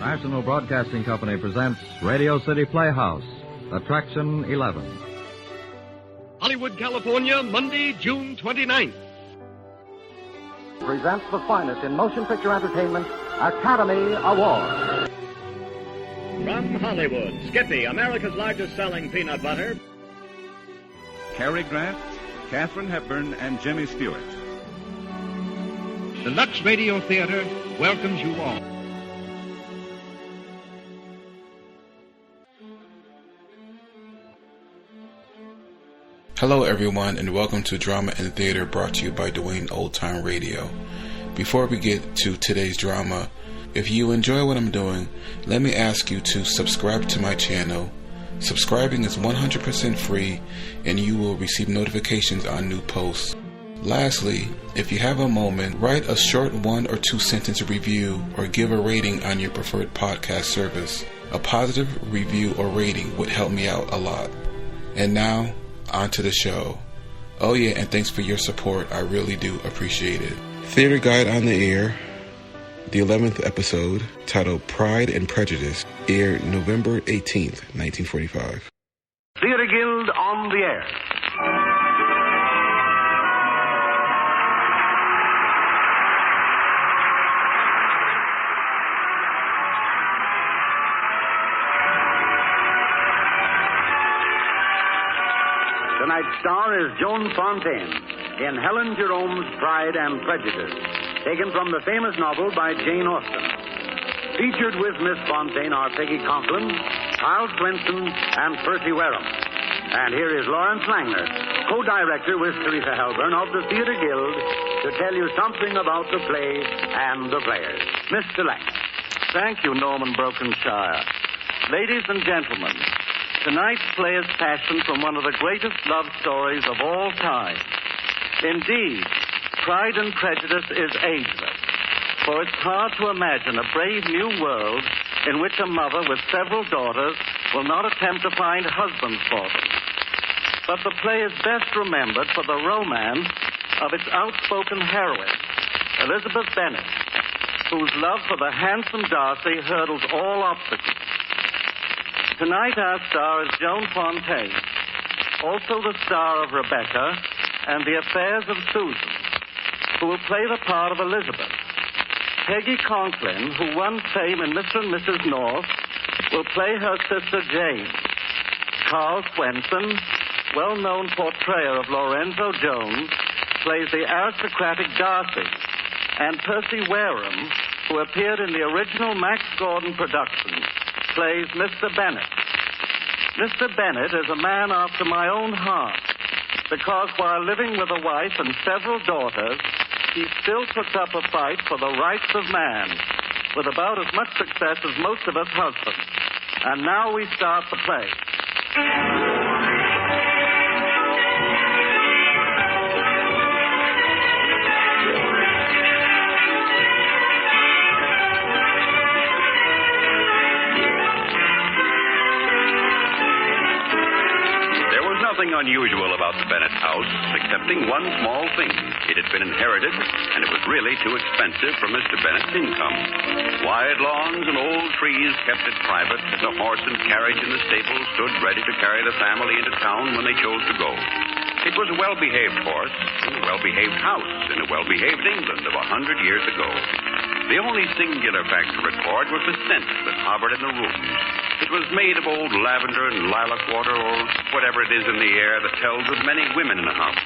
National Broadcasting Company presents Radio City Playhouse, Attraction 11. Hollywood, California, Monday, June 29th. Presents the finest in motion picture entertainment, Academy Award. From Hollywood, Skippy, America's largest selling peanut butter. Cary Grant, Katharine Hepburn, and Jimmy Stewart. The Lux Radio Theater welcomes you all. Hello everyone, and welcome to Drama and Theater, brought to you by Dwayne Old Time Radio. Before we get to today's drama, if you enjoy what I'm doing, let me ask you to subscribe to my channel. Subscribing is 100% free, and you will receive notifications on new posts. Lastly, if you have a moment, write a short 1 or 2 sentence review or give a rating on your preferred podcast service. A positive review or rating would help me out a lot. And now, on to the show. Oh yeah, and thanks for your support. I really do appreciate it. Theater Guide on the Air, the 11th episode, titled Pride and Prejudice, aired November 18th, 1945. Theater Guild on the air. Tonight's star is Joan Fontaine in Helen Jerome's Pride and Prejudice, taken from the famous novel by Jane Austen. Featured with Miss Fontaine are Peggy Conklin, Kyle Swenson, and Percy Wareham. And here is Lawrence Langner, co-director with Teresa Helburn of the Theater Guild, to tell you something about the play and the players. Mr. Langner. Thank you, Norman Brokenshire. Ladies and gentlemen, tonight's play is fashioned from one of the greatest love stories of all time. Indeed, Pride and Prejudice is ageless, for it's hard to imagine a brave new world in which a mother with several daughters will not attempt to find husbands for them. But the play is best remembered for the romance of its outspoken heroine, Elizabeth Bennet, whose love for the handsome Darcy hurdles all obstacles. Tonight our star is Joan Fontaine, also the star of Rebecca and the Affairs of Susan, who will play the part of Elizabeth. Peggy Conklin, who won fame in Mr. and Mrs. North, will play her sister Jane. Carl Swenson, well-known portrayer of Lorenzo Jones, plays the aristocratic Darcy. And Percy Wareham, who appeared in the original Max Gordon production, plays Mr. Bennet. Mr. Bennet is a man after my own heart, because while living with a wife and several daughters, he still puts up a fight for the rights of man, with about as much success as most of us husbands. And now we start the play. Nothing unusual about the Bennet house, excepting one small thing. It had been inherited, and it was really too expensive for Mr. Bennet's income. Wide lawns and old trees kept it private. The horse and carriage in the stable stood ready to carry the family into town when they chose to go. It was a well-behaved horse, and a well-behaved house in a well-behaved England of 100 years ago. The only singular fact to record was the scent that hovered in the rooms. It was made of old lavender and lilac water, or whatever it is in the air that tells of many women in a house.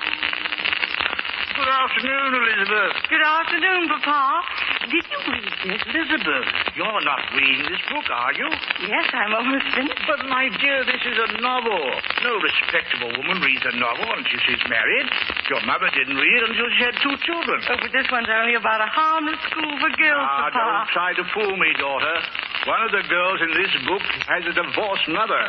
Good afternoon, Elizabeth. Good afternoon, Papa. Did you read this? Elizabeth, you're not reading this book, are you? Yes, I'm almost finished. But, my dear, this is a novel. No respectable woman reads a novel until she's married. Your mother didn't read it until she had 2 children. Oh, but this one's only about a harmless school for girls, Papa. Don't try to fool me, daughter. One of the girls in this book has a divorced mother.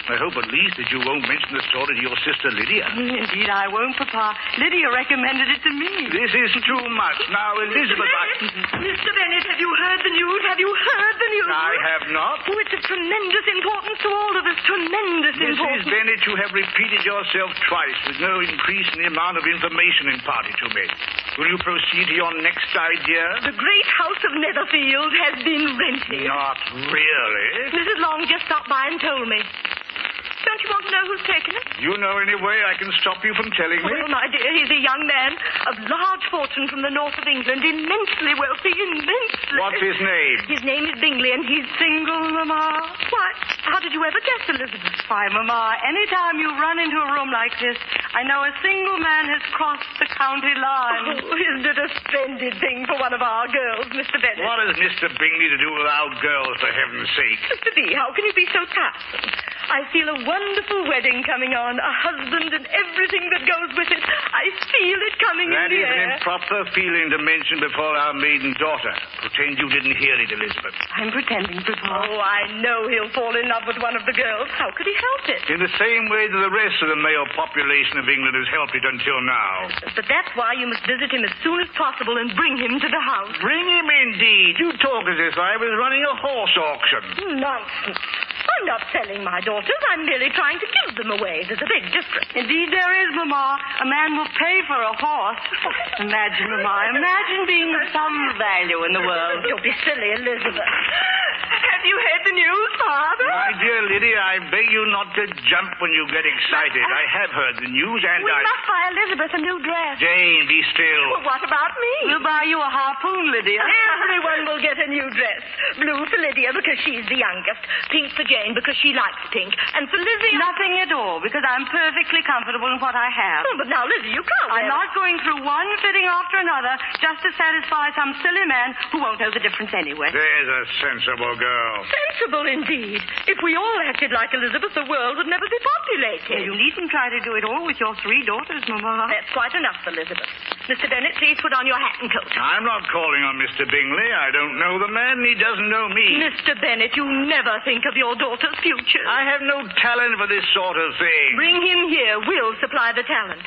I hope at least that you won't mention the story to your sister Lydia. Indeed, I won't, Papa. Lydia recommended it to me. This is too much. Now, Elizabeth, Mr. Bennett, have you heard the news? Have you heard the news? I have not. Oh, it's of tremendous importance to all of us. Tremendous importance. Mrs. Bennett, you have repeated yourself twice with no increase in the amount of information imparted to me. Will you proceed to your next idea? The great house of Netherfield has been rented. Not really. Mrs. Long just stopped by and told me. Don't you want to know who's taken it? You know any way I can stop you from telling me? Well, my dear, he's a young man of large fortune from the north of England, immensely wealthy, immensely. What's his name? His name is Bingley, and he's single, Mama. Why, how did you ever guess, Elizabeth? Why, Mama, any time you run into a room like this, I know a single man has crossed the county line. Oh, isn't it a splendid thing for one of our girls, Mr. Bennett? What has Mr. Bingley to do with our girls, for heaven's sake? Mr. B, how can you be so tactful? I feel a wonderful wedding coming on, a husband and everything that goes with it. I feel it coming in the air. That is an improper feeling to mention before our maiden daughter. Pretend you didn't hear it, Elizabeth. I'm pretending, Papa. Oh, I know he'll fall in love with one of the girls. How could he help it? In the same way that the rest of the male population of England has helped it until now. But that's why you must visit him as soon as possible and bring him to the house. Bring him, indeed. You talk as if I was running a horse auction. Nonsense. I'm not selling my daughters. I'm merely trying to give them away. There's a big difference. Indeed, there is, Mama. A man will pay for a horse. Imagine, Mama. Imagine being of some value in the world. Don't be silly, Elizabeth. Have you heard the news, Father? My dear Lydia, I beg you not to jump when you get excited. I have heard the news, and we must buy Elizabeth a new dress. Jane, be still. Well, what about me? We'll buy you a harpoon, Lydia. Everyone will get a new dress. Blue for Lydia because she's the youngest. Pink for Jane because she likes pink. And for Lizzie... Nothing at all, because I'm perfectly comfortable in what I have. Oh, but now, Lizzie, you can't. I'm not going through one fitting after another just to satisfy some silly man who won't know the difference anyway. There's a sensible girl. Sensible, indeed. If we all acted like Elizabeth, the world would never be populated. You needn't try to do it all with your 3 daughters, Mama. That's quite enough, Elizabeth. Mr. Bennett, please put on your hat and coat. I'm not calling on Mr. Bingley. I don't know the man, and he doesn't know me. Mr. Bennett, you never think of your daughter's future. I have no talent for this sort of thing. Bring him here. We'll supply the talent.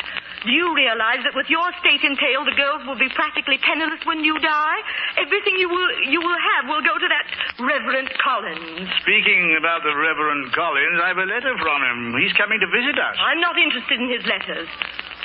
Do you realize that with your estate entailed, the girls will be practically penniless when you die? Everything you will have will go to that Reverend Collins. Speaking about the Reverend Collins, I have a letter from him. He's coming to visit us. I'm not interested in his letters.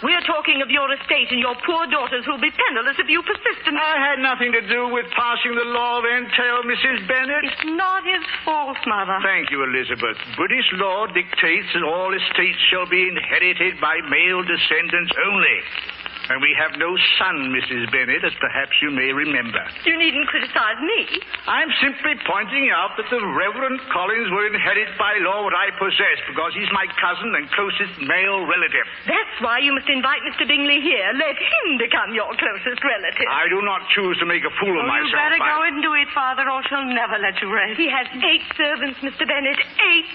We're talking of your estate and your poor daughters who'll be penniless if you persist in... I had nothing to do with passing the law of entail, Mrs. Bennett. It's not his fault, Mother. Thank you, Elizabeth. British law dictates that all estates shall be inherited by male descendants only. And we have no son, Mrs. Bennett, as perhaps you may remember. You needn't criticize me. I'm simply pointing out that the Reverend Collins will inherit by law what I possess, because he's my cousin and closest male relative. That's why you must invite Mr. Bingley here. Let him become your closest relative. I do not choose to make a fool of myself. You better go and do it, Father, or she'll never let you rest. He has 8 servants, Mr. Bennett. 8.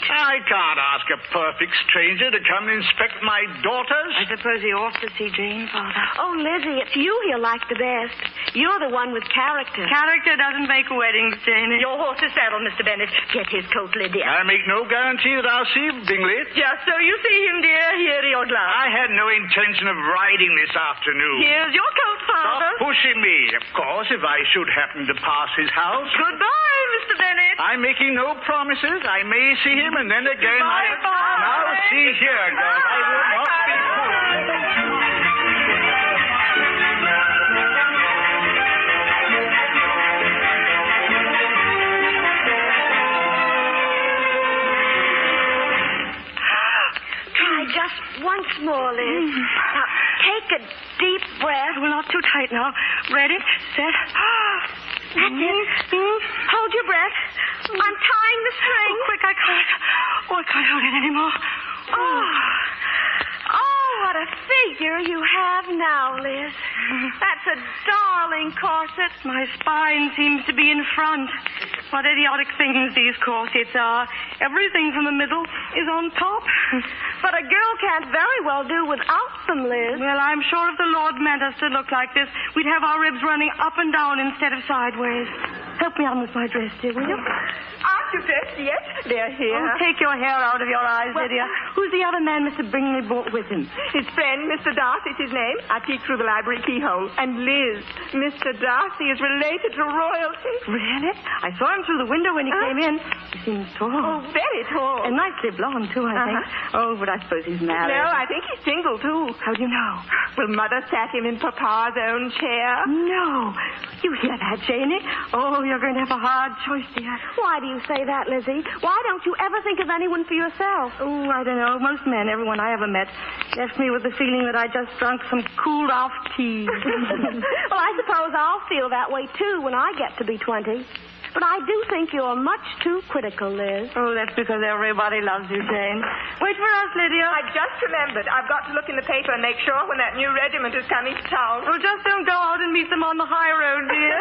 I can't ask a perfect stranger to come and inspect my daughters. I suppose he ought to see Jane, Father. Oh, Lizzie, it's you he'll like the best. You're the one with character. Character doesn't make weddings, Janie. Your horse is saddled, Mr. Bennett. Get his coat, Lydia. I make no guarantee that I'll see Bingley. Just so you see him, dear. Here are your gloves. I had no intention of riding this afternoon. Here's your coat, Father. Stop pushing me. Of course, if I should happen to pass his house. Goodbye, Mr. Bennett. I'm making no promises. I may see him, and then again Goodbye, Father. Now, see here, girl. I will not be fooled. Just once more, Liz. Now, take a deep breath. Well, not too tight now. Ready, set. That's it. Hold your breath. I'm tying the string. Oh, quick, I can't. Oh, I can't hold it anymore. Oh, what a figure you have now, Liz. That's a darling corset. My spine seems to be in front. What idiotic things these corsets are. Everything from the middle is on top. But a girl can't very well do without them, Liz. Well, I'm sure if the Lord meant us to look like this, we'd have our ribs running up and down instead of sideways. Help me on with my dress, dear, will you? I'm aren't you dressed yet? They're here. Oh, take your hair out of your eyes, Lydia. Who's the other man Mr. Bingley brought with him? His friend, Mr. Darcy's his name. I peeked through the library keyhole. And Liz, Mr. Darcy is related to royalty. Really? I saw him through the window when he came in. He seems tall. Oh, very tall. And nicely blonde, too, I think. Oh, but I suppose he's married. No, I think he's single, too. How do you know? Well, Mother sat him in Papa's own chair. No. You hear that, Janie? Oh, you're going to have a hard choice, dear. Why do you say that, Lizzie? Why don't you ever think of anyone for yourself? Oh, I don't know. Most men, everyone I ever met, left me with the feeling that I just drunk some cooled-off tea. Well, I suppose I'll feel that way, too, when I get to be 20. But I do think you're much too critical, Liz. Oh, that's because everybody loves you, Jane. Wait for us, Lydia. I just remembered. I've got to look in the paper and make sure when that new regiment is coming to town. Oh, just don't go out and meet them on the high road, dear.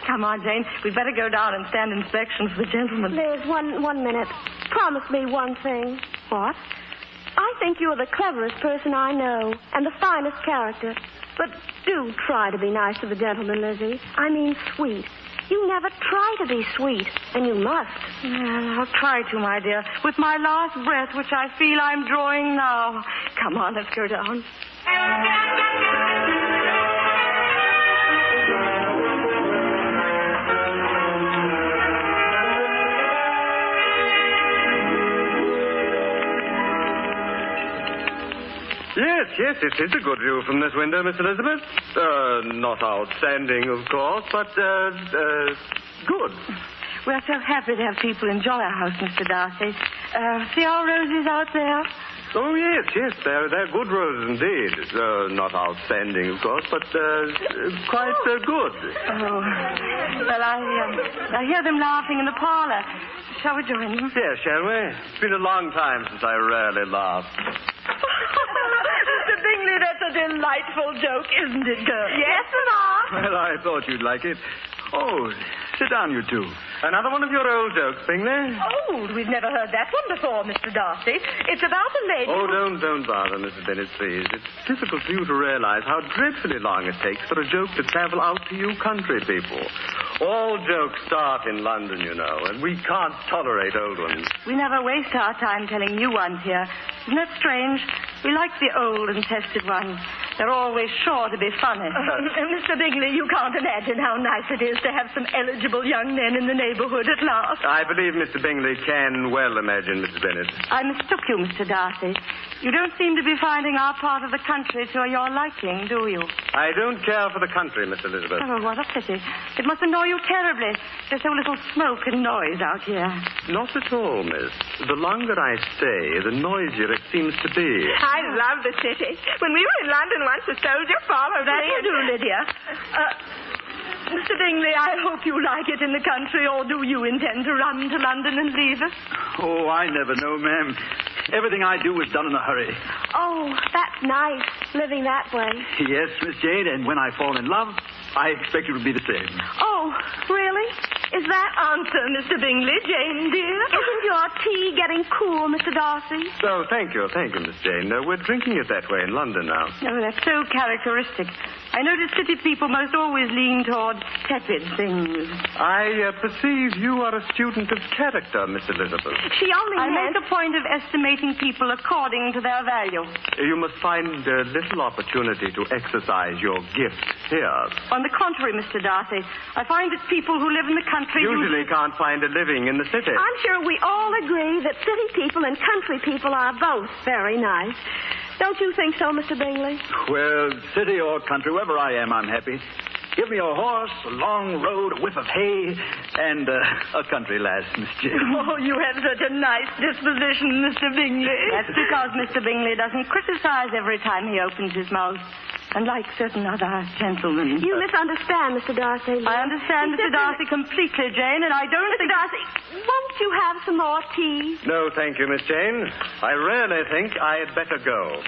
Come on, Jane. We'd better go down and stand inspection for the gentlemen. Liz, one minute. Promise me one thing. What? I think you're the cleverest person I know, and the finest character. But do try to be nice to the gentleman, Lizzie. I mean sweet. You never try to be sweet, and you must. Well, I'll try to, my dear, with my last breath, which I feel I'm drawing now. Come on, let's go down. Yes, it is a good view from this window, Miss Elizabeth. Not outstanding, of course, but, good. We're so happy to have people enjoy our house, Mr. Darcy. See our roses out there? Oh, yes, they're good roses indeed. Not outstanding, of course, but, quite, good. Oh, well, I hear them laughing in the parlor. Shall we join them? Yes, shall we? It's been a long time since I rarely laughed. Mr. Bingley, that's a delightful joke, isn't it, girl? Yes, Mama. Well, I thought you'd like it. Oh, sit down, you two. Another one of your old jokes, Bingley? Old? We've never heard that one before, Mr. Darcy. It's about a lady... Oh, don't bother, Mrs. Bennet, please. It's difficult for you to realize how dreadfully long it takes for a joke to travel out to you country people. All jokes start in London, you know, and we can't tolerate old ones. We never waste our time telling new ones here. Isn't that strange? We like the old and tested ones. They're always sure to be funny. Mr. Bingley, you can't imagine how nice it is to have some eligible young men in the neighborhood at last. I believe Mr. Bingley can well imagine, Mrs. Bennet. I mistook you, Mr. Darcy. You don't seem to be finding our part of the country to your liking, do you? I don't care for the country, Miss Elizabeth. Oh, what a pity. It must annoy you terribly. There's so little smoke and noise out here. Not at all, miss. The longer I stay, the noisier it seems to be. I love the city. When we were in London once, the soldier followed That me. will do, Lydia. Mr. Bingley, I hope you like it in the country, or do you intend to run to London and leave us? Oh, I never know, ma'am. Everything I do is done in a hurry. Oh, that's nice, living that way. Yes, Miss Jane, and when I fall in love, I expect it will be the same. Oh, really? Is that... Answer, Mr. Bingley, Jane, dear. Isn't your tea getting cool, Mr. Darcy? Oh, thank you, Miss Jane. We're drinking it that way in London now. Oh, that's so characteristic. I notice city people most always lean toward tepid things. I perceive you are a student of character, Miss Elizabeth. She only I make a point of estimating people according to their value. You must find little opportunity to exercise your gift here. On the contrary, Mr. Darcy, I find that people who live in the country usually can't find a living in the city. I'm sure we all agree that city people and country people are both very nice. Don't you think so, Mr. Bingley? Well, city or country, wherever I am, I'm happy. Give me a horse, a long road, a whiff of hay, and a country lass, Miss Jane. Oh, you have such a nice disposition, Mr. Bingley. That's because Mr. Bingley doesn't criticize every time he opens his mouth. Unlike certain other gentlemen. You misunderstand, Mr. Darcy. I understand Mr. Darcy completely, Jane, and I don't Mr. Darcy, won't you have some more tea? No, thank you, Miss Jane. I really think I had better go.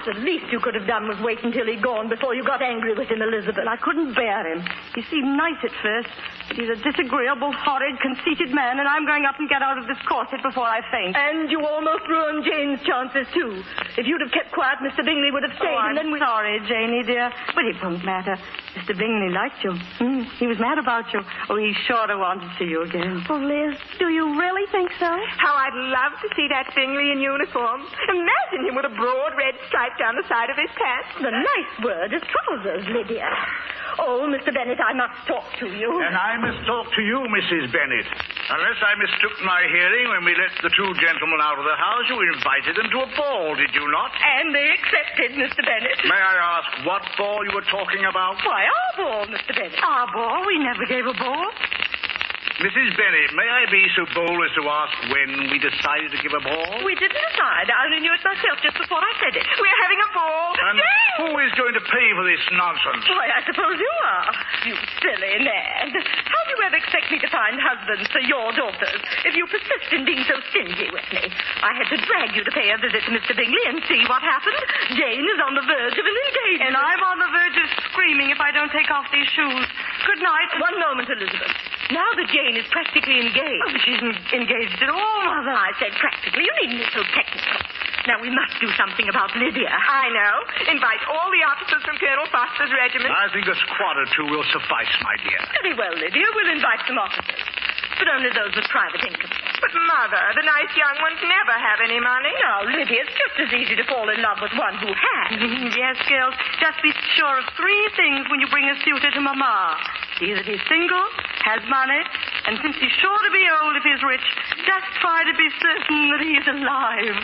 The The least you could have done was wait until he'd gone before you got angry with him, Elizabeth. I couldn't bear him. He seemed nice at first, but he's a disagreeable, horrid, conceited man, and I'm going up and get out of this corset before I faint. And you almost ruined Jane's chances, too. If you'd have kept quiet, Mr. Bingley would have stayed, and then I'm sorry, Janie, dear. But it won't matter. Mr. Bingley liked you. He was mad about you. Oh, he sure wanted to see you again. Oh, Liz, do you really think so? How I'd love to see that Bingley in uniform. Imagine him with a broad red stripe down the side of his pants. The nice word is trousers, Lydia. Oh, Mr. Bennet, I must talk to you. And I must talk to you, Mrs. Bennet. Unless I mistook my hearing when we let the two gentlemen out of the house, you invited them to a ball, did you not? And they accepted, Mr. Bennet. May I ask what ball you were talking about? Why, our ball, Mr. Bennet. Our ball? We never gave a ball. Mrs. Bennet, may I be so bold as to ask when we decided to give a ball? We didn't decide. I only knew it myself just before I said it. We're having a ball. And who is going to pay for this nonsense? Why, I suppose you are. You silly lad. How do you ever expect me to find husbands for your daughters if you persist in being so stingy with me? I had to drag you to pay a visit to Mr. Bingley and see what happened. Jane is on the verge of an engagement. And I'm on the verge of screaming if I don't take off these shoes. Good night. One moment, Elizabeth. Now that Jane is practically engaged. Oh, she isn't engaged at all, Mother. I said practically. You needn't be so technical. Now, we must do something about Lydia. I know. Invite all the officers from Colonel Foster's regiment. I think a squad or two will suffice, my dear. Very well, Lydia. We'll invite some officers. But only those with private income. But, Mother, the nice young ones never have any money. Now, Lydia, it's just as easy to fall in love with one who has. Yes, girls. Just be sure of three things when you bring a suitor to Mama. See that he's single, has money, and since he's sure to be old if he's rich, just try to be certain that he's alive.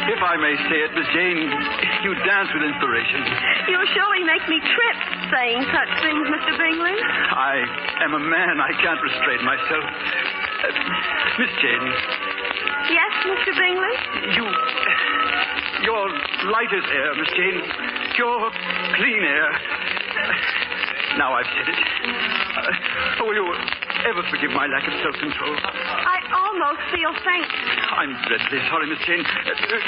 If I may say it, Miss Jane, you dance with inspiration. You surely make me trip saying such things, Mr. Bingley. I am a man. I can't restrain myself. Miss Jane. Yes, Mr. Bingley? Your light as air, Miss Jane. Pure, clean air. Now I've said it. Will you ever forgive my lack of self-control? I almost feel faint. I'm dreadfully sorry, Miss Jane.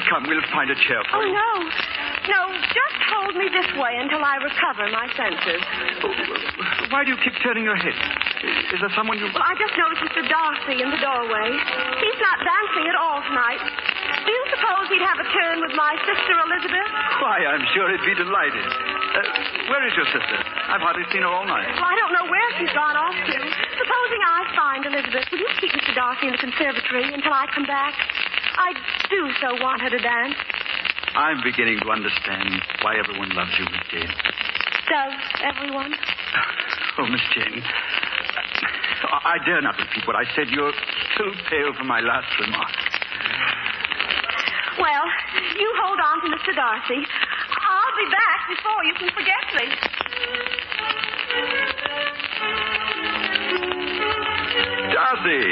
Come, we'll find a chair for you. Oh, no. No, just hold me this way until I recover my senses. Why do you keep turning your head? Is there someone you... Well, I just noticed Mr. Darcy in the doorway. He's not dancing at all tonight. Do you suppose he'd have a turn with my sister, Elizabeth? Why, I'm sure he'd be delighted. Where is your sister? I've hardly seen her all night. Well, I don't know where she's gone off to. Supposing I find Elizabeth, will you keep Mr. Darcy in the conservatory until I come back? I do so want her to dance. I'm beginning to understand why everyone loves you, Miss Jane. Does everyone? Oh, Miss Jane, I dare not repeat what I said. You're too pale for my last remark. Well, you hold on to Mr. Darcy. I'll be back before you can forget me. Darcy!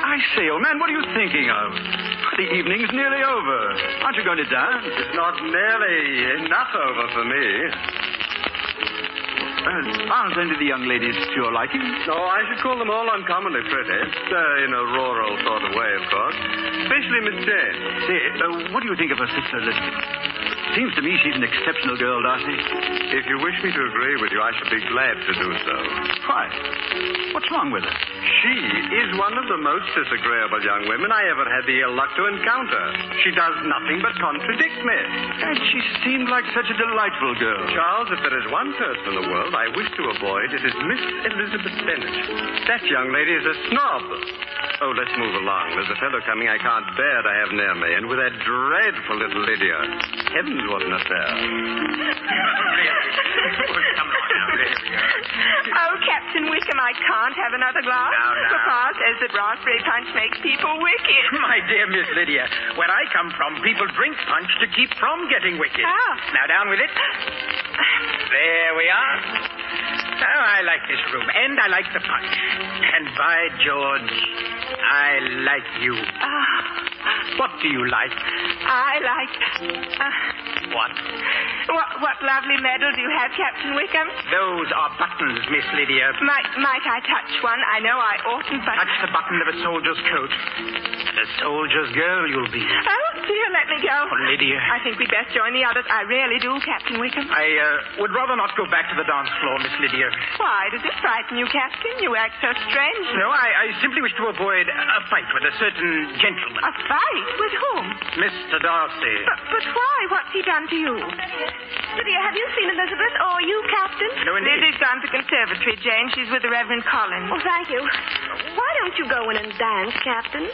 I say, old man, what are you thinking of? The evening's nearly over. Aren't you going to dance? It's not nearly enough over for me. Aren't any of the young ladies to your liking? No, I should call them all uncommonly pretty. In a rural sort of way, of course. Especially Miss Jane. Say, what do you think of her sister, Elizabeth? Seems to me she's an exceptional girl, Darcy. If you wish me to agree with you, I should be glad to do so. Why? What's wrong with her? She is one of the most disagreeable young women I ever had the ill luck to encounter. She does nothing but contradict me. And she seemed like such a delightful girl. Charles, if there is one person in the world I wish to avoid, it is Miss Elizabeth Bennet. That young lady is a snob. Oh, let's move along. There's a fellow coming I can't bear to have near me, and with that dreadful little Lydia. Heavens, what an affair. Oh, Captain Wickham, I can't have another glass. Now. Papa says that raspberry punch makes people wicked. My dear Miss Lydia, where I come from, people drink punch to keep from getting wicked. Ah. Now, down with it. There we are. Oh, I like this room, and I like the punch. And by George, I like you. What do you like? I like... What? What lovely medals you have, Captain Wickham. Those are buttons, Miss Lydia. Might I touch one? I know I oughtn't, but... Touch the button of a soldier's coat. And a soldier's girl you'll be. Oh, dear, let me go. Oh, Lydia. I think we'd best join the others. I really do, Captain Wickham. I would rather not go back to the dance floor, Miss Lydia. Why? Does it frighten you, Captain? You act so strange. No, I simply wish to avoid a fight with a certain gentleman. A fight? With whom? Mr. Darcy. But why? What's he done to you? Lydia, have you seen Elizabeth? Or you, Captain? No, indeed. Lizzie's gone to conservatory, Jane. She's with the Reverend Collins. Oh, thank you. Why don't you go in and dance, Captain?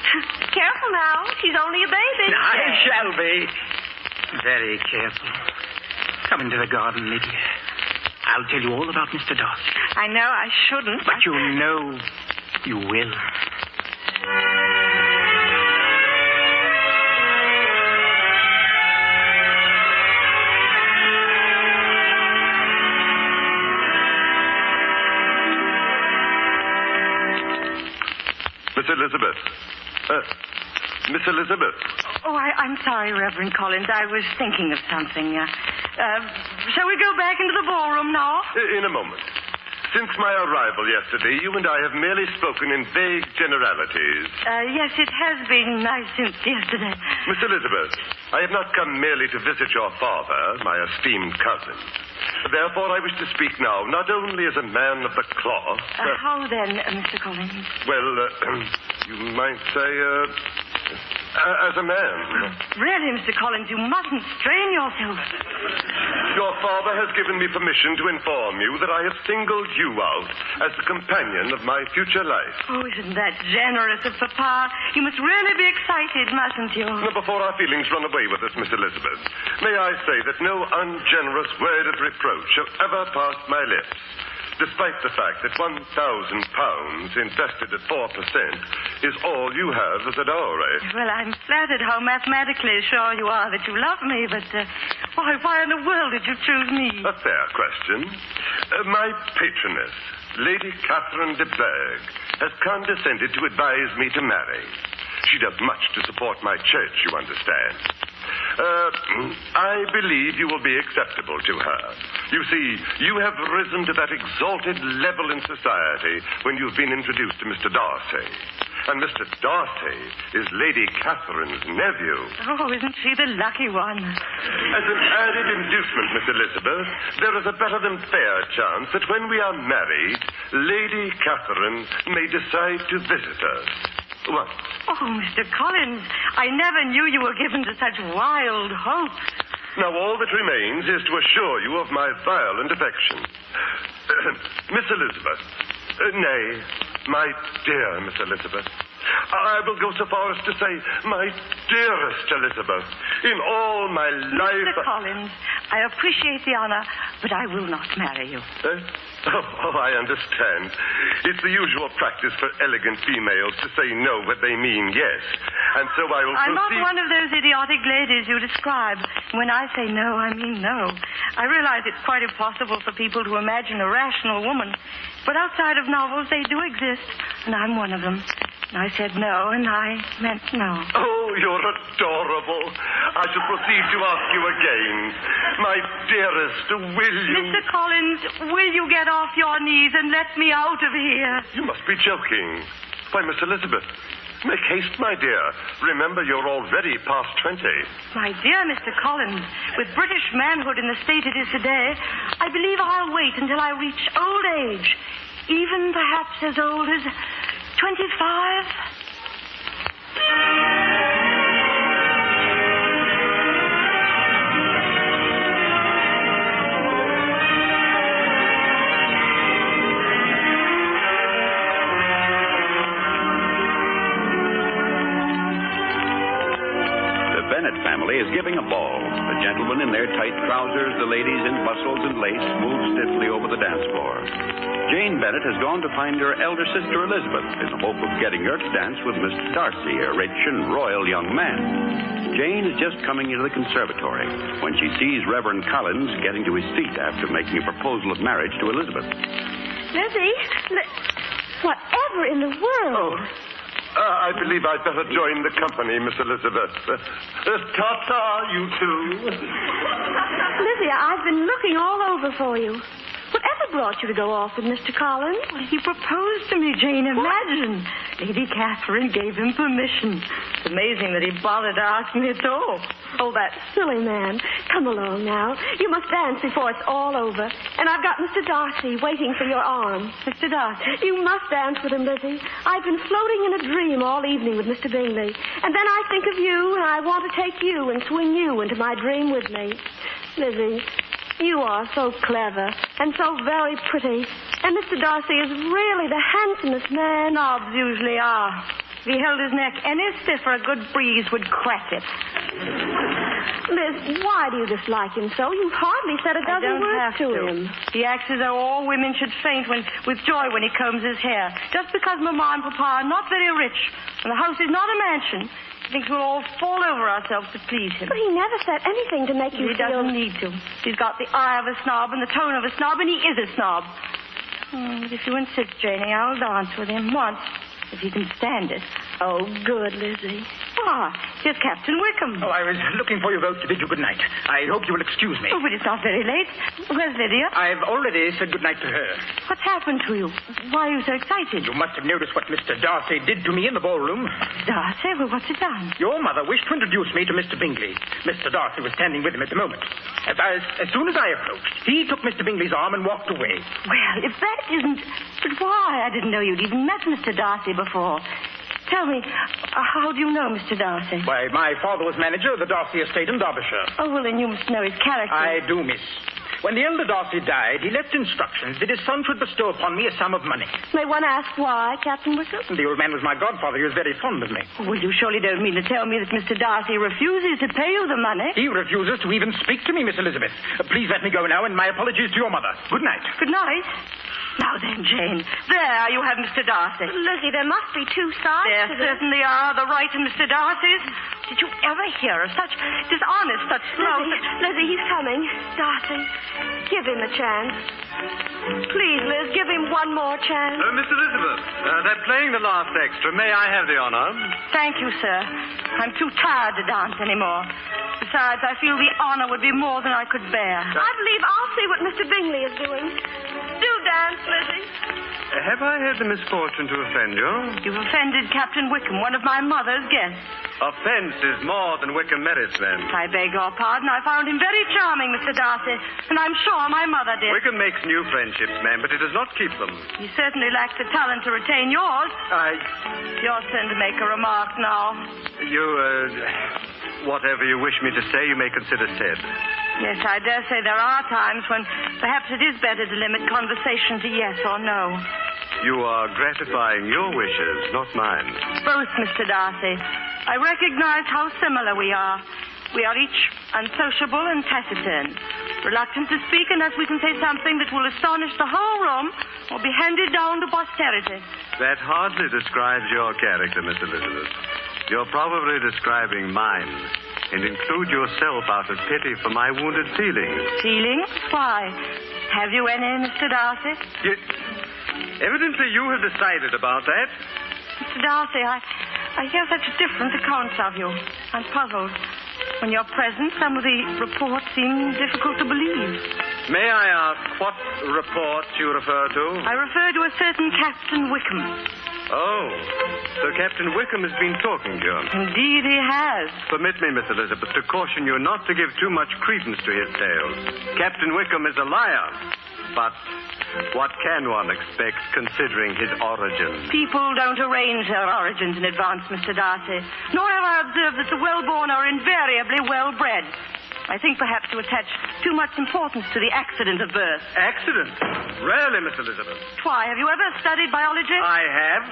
Careful now. She's only a baby. I shall be. Very careful. Come into the garden, Lydia. I'll tell you all about Mr. Darcy. I know I shouldn't. But you know you will. Miss Elizabeth. Miss Elizabeth. Oh, I'm sorry, Reverend Collins. I was thinking of something. Shall we go back into the ballroom now? In a moment. Since my arrival yesterday, you and I have merely spoken in vague generalities. Yes, it has been nice since yesterday. Miss Elizabeth, I have not come merely to visit your father, my esteemed cousin. Therefore, I wish to speak now, not only as a man of the cloth... How then, Mr. Collins? Well, you might say, as a man. Really, Mr. Collins, you mustn't strain yourself. Your father has given me permission to inform you that I have singled you out as the companion of my future life. Oh, isn't that generous of Papa? You must really be excited, mustn't you? Now, before our feelings run away with us, Miss Elizabeth, may I say that no ungenerous word of reproach shall ever pass my lips, despite the fact that £1,000 invested at 4% is all you have as a dowry. Well, I'm flattered how mathematically sure you are that you love me, but why in the world did you choose me? A fair question. My patroness, Lady Catherine de Bourgh, has condescended to advise me to marry. She does much to support my church, you understand. I believe you will be acceptable to her. You see, you have risen to that exalted level in society when you've been introduced to Mr. Darcy. And Mr. Darcy is Lady Catherine's nephew. Oh, isn't she the lucky one? As an added inducement, Miss Elizabeth, there is a better than fair chance that when we are married, Lady Catherine may decide to visit us. What? Oh, Mr. Collins, I never knew you were given to such wild hopes. Now, all that remains is to assure you of my violent affection. Miss Elizabeth. Nay, my dear Miss Elizabeth. I will go so far as to say, my dearest Elizabeth, in all my life... Mr. Collins, I appreciate the honor, but I will not marry you. Oh, I understand. It's the usual practice for elegant females to say no, but they mean yes. And so I will I'm proceed... not one of those idiotic ladies you describe. When I say no, I mean no. I realize it's quite impossible for people to imagine a rational woman. But outside of novels, they do exist, and I'm one of them. And I said no, and I meant no. Oh, you're adorable. I shall proceed to ask you again. My dearest, will you... Mr. Collins, will you get off your knees and let me out of here? You must be joking. Why, Miss Elizabeth, make haste, my dear. Remember, you're already past 20. My dear Mr. Collins, with British manhood in the state it is today, I believe I'll wait until I reach old age. Even perhaps as old as 25. Family is giving a ball. The gentlemen in their tight trousers, the ladies in bustles and lace, move stiffly over the dance floor. Jane Bennet has gone to find her elder sister Elizabeth in the hope of getting her to dance with Mr. Darcy, a rich and royal young man. Jane is just coming into the conservatory when she sees Reverend Collins getting to his feet after making a proposal of marriage to Elizabeth. Lizzie, whatever in the world? I believe I'd better join the company, Miss Elizabeth. Ta-ta, you two. Lizzie, I've been looking all over for you. Whatever brought you to go off with Mr. Collins? Well, he proposed to me, Jane. Imagine. Lady Catherine gave him permission. It's amazing that he bothered to ask me at all. Oh, that silly man. Come along now. You must dance before it's all over. And I've got Mr. Darcy waiting for your arm. Mr. Darcy? You must dance with him, Lizzie. I've been floating in a dream all evening with Mr. Bingley. And then I think of you, and I want to take you and swing you into my dream with me. Lizzie, you are so clever and so very pretty. And Mr. Darcy is really the handsomest man. Snobs usually are. If he held his neck any stiffer, a good breeze would crack it. Liz, why do you dislike him so? You've hardly said a dozen words to him. He acts as though all women should faint with joy when he combs his hair. Just because Mama and Papa are not very rich, and the house is not a mansion, he thinks we'll all fall over ourselves to please him. But he never said anything to make you feel... He doesn't need to. He's got the eye of a snob and the tone of a snob, and he is a snob. But if you insist, Janie, I'll dance with him once, if he can stand it. Oh, good, Lizzie. Ah, here's Captain Wickham. Oh, I was looking for you both to bid you good night. I hope you will excuse me. Oh, but it's not very late. Where's Lydia? I've already said good night to her. What's happened to you? Why are you so excited? You must have noticed what Mr. Darcy did to me in the ballroom. Darcy? Well, what's he done? Your mother wished to introduce me to Mr. Bingley. Mr. Darcy was standing with him at the moment. As soon as I approached, he took Mr. Bingley's arm and walked away. Well, if that isn't... But why? I didn't know you'd even met Mr. Darcy before. Tell me, how do you know Mr. Darcy? Why, my father was manager of the Darcy estate in Derbyshire. Oh, well, then you must know his character. I do, miss. When the elder Darcy died, he left instructions that his son should bestow upon me a sum of money. May one ask why, Captain Wickham? The old man was my godfather. He was very fond of me. Well, you surely don't mean to tell me that Mr. Darcy refuses to pay you the money? He refuses to even speak to me, Miss Elizabeth. Please let me go now, and my apologies to your mother. Good night. Good night. Now then, Jane, there you have Mr. Darcy. Lizzie, there must be two sides to this. There certainly are, the right and Mr. Darcy's. Did you ever hear of such dishonest, such slow... Lizzie, he's coming. Darcy, give him a chance. Please, Liz, give him one more chance. Miss Elizabeth, they're playing the last extra. May I have the honor? Thank you, sir. I'm too tired to dance anymore. Besides, I feel the honor would be more than I could bear. I believe I'll see what Mr. Bingley is doing. Do dance, Lizzie. Have I had the misfortune to offend you? You've offended Captain Wickham, one of my mother's guests. Offense is more than Wickham merits, then. I beg your pardon. I found him very charming, Mr. Darcy, and I'm sure my mother did. Wickham makes new friendships, ma'am, but he does not keep them. He certainly lacks the talent to retain yours. Your turn to make a remark now. Whatever you wish me to say, you may consider said. Yes, I dare say there are times when perhaps it is better to limit conversation to yes or no. You are gratifying your wishes, not mine. Both, Mr. Darcy. I recognize how similar we are. We are each unsociable and taciturn, reluctant to speak unless we can say something that will astonish the whole room or be handed down to posterity. That hardly describes your character, Miss Elizabeth. You're probably describing mine, and include yourself out of pity for my wounded feelings. Feelings? Why? Have you any, Mr. Darcy? Evidently you have decided about that. Mr. Darcy, I hear such different accounts of you. I'm puzzled. When you're present, some of the reports seem difficult to believe. May I ask what reports you refer to? I refer to a certain Captain Wickham. Oh, so Captain Wickham has been talking to you. Indeed he has. Permit me, Miss Elizabeth, to caution you not to give too much credence to his tales. Captain Wickham is a liar. But what can one expect considering his origin? People don't arrange their origins in advance, Mr. Darcy. Nor have I observed that the well-born are invariably well-bred. I think perhaps you attach too much importance to the accident of birth. Accident? Rarely, Miss Elizabeth. Why, have you ever studied biology? I have,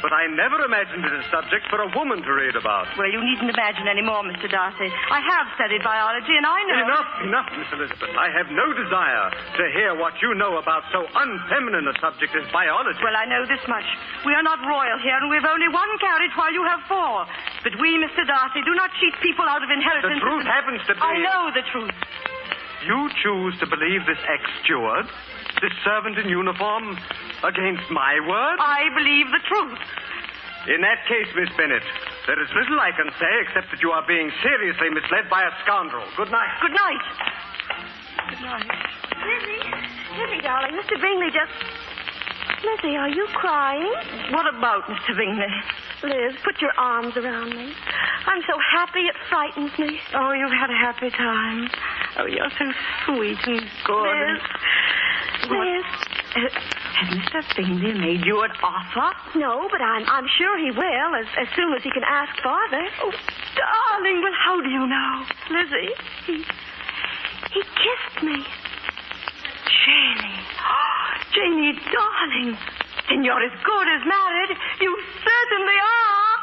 but I never imagined it a subject for a woman to read about. Well, you needn't imagine any more, Mr. Darcy. I have studied biology, and I know... Enough, Miss Elizabeth. I have no desire to hear what you know about so unfeminine a subject as biology. Well, I know this much. We are not royal here, and we've only one carriage while you have four. But we, Mr. Darcy, do not cheat people out of inheritance. The truth happens to be... I know the truth. You choose to believe this ex-steward, this servant in uniform, against my word? I believe the truth. In that case, Miss Bennett, there is little I can say except that you are being seriously misled by a scoundrel. Good night. Good night. Good night. Lizzie, darling, Mr. Bingley just... Lizzie, are you crying? What about, Mr. Bingley? Liz, put your arms around me. I'm so happy it frightens me. Oh, you've had a happy time. Oh, you're so sweet and good. Liz. Has Mr. Bingley made you an offer? No, but I'm sure he will as soon as he can ask Father. Oh, darling, well, how do you know? Lizzie, he kissed me. Janie. Oh, Janie, darling. Then you're as good as married. You certainly are.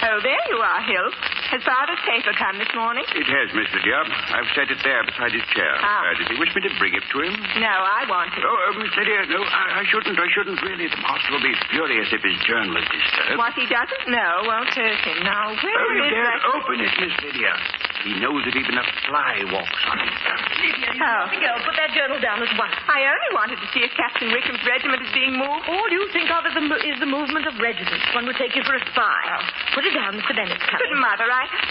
Oh, there you are, Hill. Has Father's paper come this morning? It has, Miss Lydia. I've set it there beside his chair. Did he wish me to bring it to him? No, I want it. Oh, Miss Lydia, no, I shouldn't really. The master will be furious if his journal is disturbed. What he doesn't know won't hurt him. Now, where you is daren't that... open it, Miss Lydia. He knows that even a fly walks on it. Lydia, you must go. Put that journal down at once. I only wanted to see if Captain Wickham's regiment is being moved. All you think of is the movement of regiments. One would take you for a spy. Put it down, Mr. Bennett's coming. But, Mother,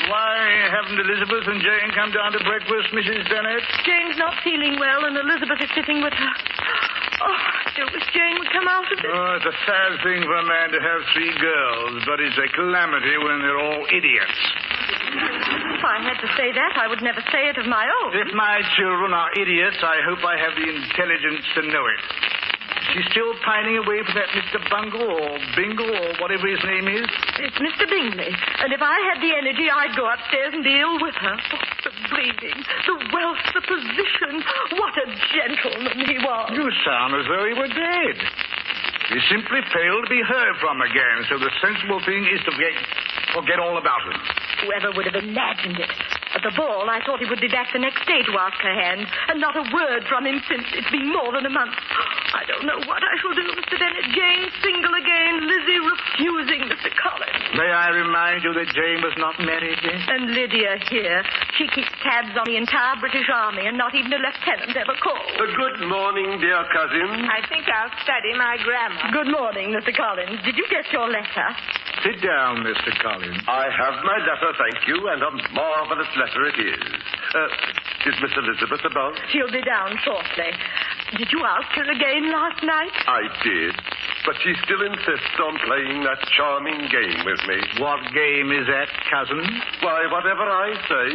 Why haven't Elizabeth and Jane come down to breakfast, Mrs. Bennett? Jane's not feeling well, and Elizabeth is sitting with her. Oh, I do wish Jane would come out of this. Oh, it's a sad thing for a man to have 3 girls, but it's a calamity when they're all idiots. If I had to say that, I would never say it of my own. If my children are idiots, I hope I have the intelligence to know it. She's still pining away for that Mr. Bungle or Bingle or whatever his name is? It's Mr. Bingley. And if I had the energy, I'd go upstairs and deal with her. Oh, the breeding, the wealth, the position. What a gentleman he was. You sound as though he were dead. He simply failed to be heard from again, so the sensible thing is to forget all about him. Whoever would have imagined it? At the ball, I thought he would be back the next day to ask her hand, and not a word from him since. It's been more than a month. I don't know what I shall do, Mr. Bennett. Jane single again, Lizzie refusing Mr. Collins. May I remind you that Jane was not married yet? And Lydia here. She keeps tabs on the entire British Army, and not even a lieutenant ever called. Good morning, dear cousin. I think I'll study my grammar. Good morning, Mr. Collins. Did you get your letter? Sit down, Mr. Collins. I have my letter, thank you, and a marvelous letter it is. Is Miss Elizabeth about? She'll be down shortly. Did you ask her again last night? I did, but she still insists on playing that charming game with me. What game is that, cousin? Why, whatever I say,